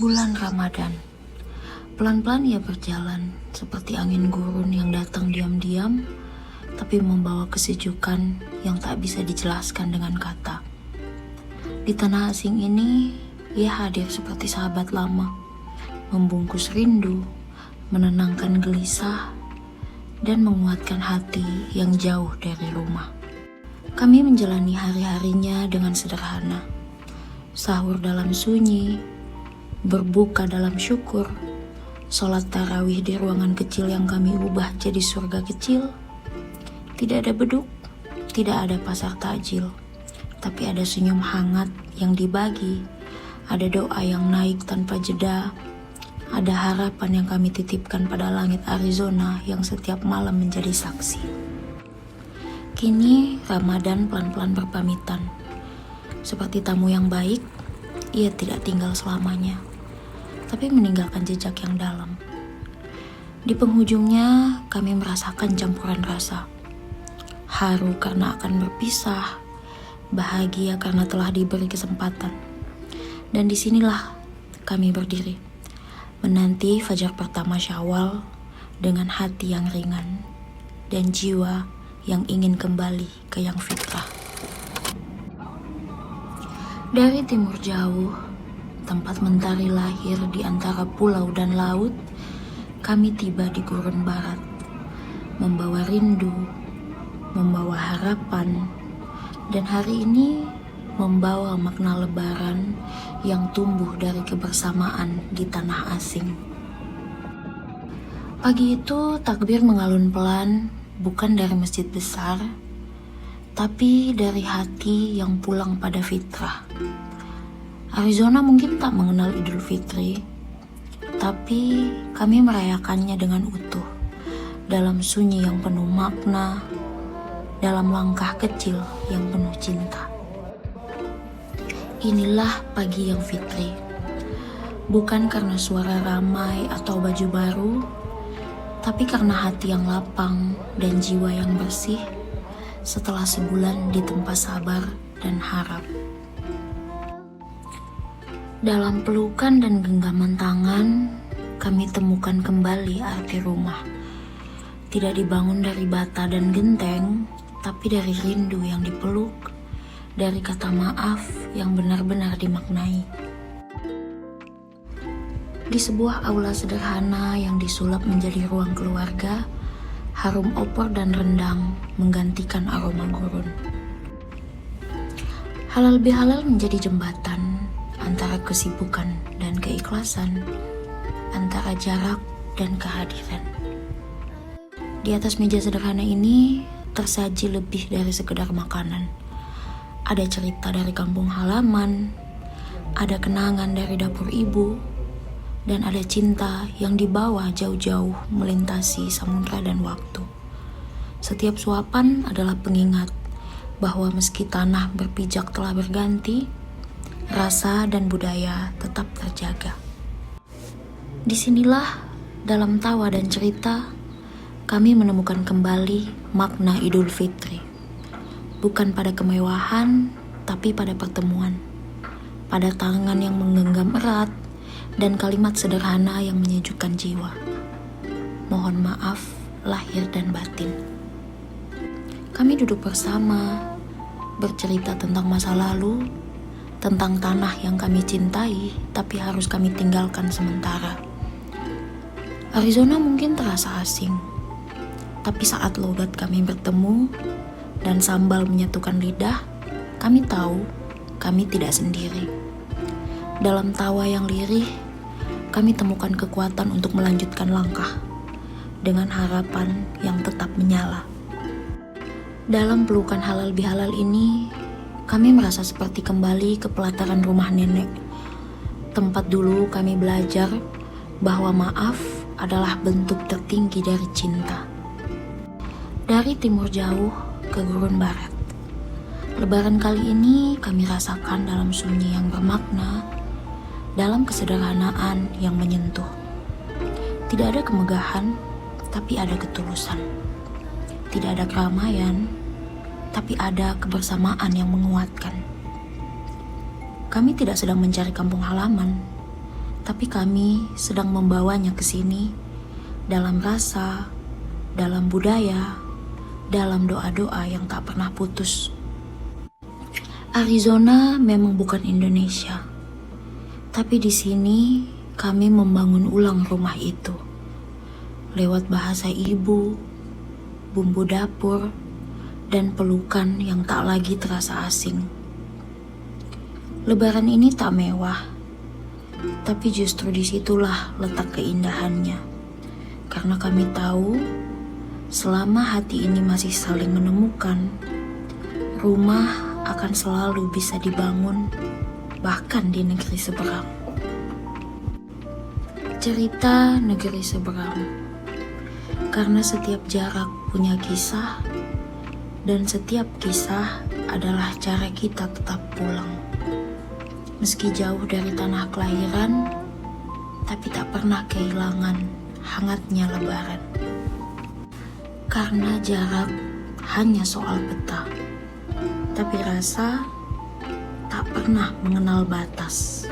Bulan Ramadan. Pelan-pelan ia berjalan seperti angin gurun yang datang diam-diam, tapi membawa kesejukan yang tak bisa dijelaskan dengan kata. Di tanah asing ini, ia hadir seperti sahabat lama, membungkus rindu, menenangkan gelisah, dan menguatkan hati yang jauh dari rumah. Kami menjalani hari-harinya dengan sederhana, sahur dalam sunyi, berbuka dalam syukur, sholat tarawih di ruangan kecil yang kami ubah jadi surga kecil. Tidak ada beduk, tidak ada pasar takjil, tapi ada senyum hangat yang dibagi, ada doa yang naik tanpa jeda, ada harapan yang kami titipkan pada langit Arizona yang setiap malam menjadi saksi. Kini Ramadan pelan-pelan berpamitan. Seperti tamu yang baik, ia tidak tinggal selamanya, tapi meninggalkan jejak yang dalam. Di penghujungnya, kami merasakan campuran rasa. Haru karena akan berpisah, bahagia karena telah diberi kesempatan. Dan disinilah kami berdiri, menanti fajar pertama Syawal dengan hati yang ringan dan jiwa yang ingin kembali ke yang fitrah. Dari timur jauh, tempat mentari lahir di antara pulau dan laut, kami tiba di gurun barat, membawa rindu, membawa harapan, dan hari ini membawa makna lebaran yang tumbuh dari kebersamaan di tanah asing. Pagi itu takbir mengalun pelan, bukan dari masjid besar, tapi dari hati yang pulang pada fitrah. Arizona mungkin tak mengenal Idul Fitri, tapi kami merayakannya dengan utuh, dalam sunyi yang penuh makna, dalam langkah kecil yang penuh cinta. Inilah pagi yang fitri, bukan karena suara ramai atau baju baru, tapi karena hati yang lapang dan jiwa yang bersih setelah sebulan ditempa sabar dan harap. Dalam pelukan dan genggaman tangan, kami temukan kembali arti rumah. Tidak dibangun dari bata dan genteng, tapi dari rindu yang dipeluk, dari kata maaf yang benar-benar dimaknai. Di sebuah aula sederhana yang disulap menjadi ruang keluarga, harum opor dan rendang menggantikan aroma gurun. Halal bihalal menjadi jembatan antara kesibukan dan keikhlasan, antara jarak dan kehadiran. Di atas meja sederhana ini tersaji lebih dari sekedar makanan. Ada cerita dari kampung halaman, ada kenangan dari dapur ibu, dan ada cinta yang dibawa jauh-jauh melintasi samudra dan waktu. Setiap suapan adalah pengingat bahwa meski tanah berpijak telah berganti, rasa dan budaya tetap terjaga. Disinilah, dalam tawa dan cerita, kami menemukan kembali makna Idul Fitri. Bukan pada kemewahan, tapi pada pertemuan. Pada tangan yang menggenggam erat, dan kalimat sederhana yang menyejukkan jiwa. Mohon maaf lahir dan batin. Kami duduk bersama, bercerita tentang masa lalu, tentang tanah yang kami cintai tapi harus kami tinggalkan sementara. Arizona mungkin terasa asing, tapi saat logat kami bertemu dan sambal menyatukan lidah, kami tahu kami tidak sendiri. Dalam tawa yang lirih, kami temukan kekuatan untuk melanjutkan langkah dengan harapan yang tetap menyala. Dalam pelukan halal bihalal ini, kami merasa seperti kembali ke pelataran rumah nenek. Tempat dulu kami belajar bahwa maaf adalah bentuk tertinggi dari cinta. Dari timur jauh ke gurun barat, Lebaran kali ini kami rasakan dalam sunyi yang bermakna, dalam kesederhanaan yang menyentuh. Tidak ada kemegahan, tapi ada ketulusan. Tidak ada keramaian, tapi ada kebersamaan yang menguatkan. Kami tidak sedang mencari kampung halaman, Tapi kami sedang membawanya ke sini dalam rasa, dalam budaya, dalam doa-doa yang tak pernah putus. Arizona memang bukan Indonesia, tapi di sini kami membangun ulang rumah itu lewat bahasa ibu, bumbu dapur, dan pelukan yang tak lagi terasa asing. Lebaran ini tak mewah, tapi justru disitulah letak keindahannya. Karena kami tahu, selama hati ini masih saling menemukan, rumah akan selalu bisa dibangun, bahkan di negeri seberang. Cerita negeri seberang, karena setiap jarak punya kisah, dan setiap kisah adalah cara kita tetap pulang. Meski jauh dari tanah kelahiran, tapi tak pernah kehilangan hangatnya lebaran. Karena jarak hanya soal peta, tapi rasa tak pernah mengenal batas.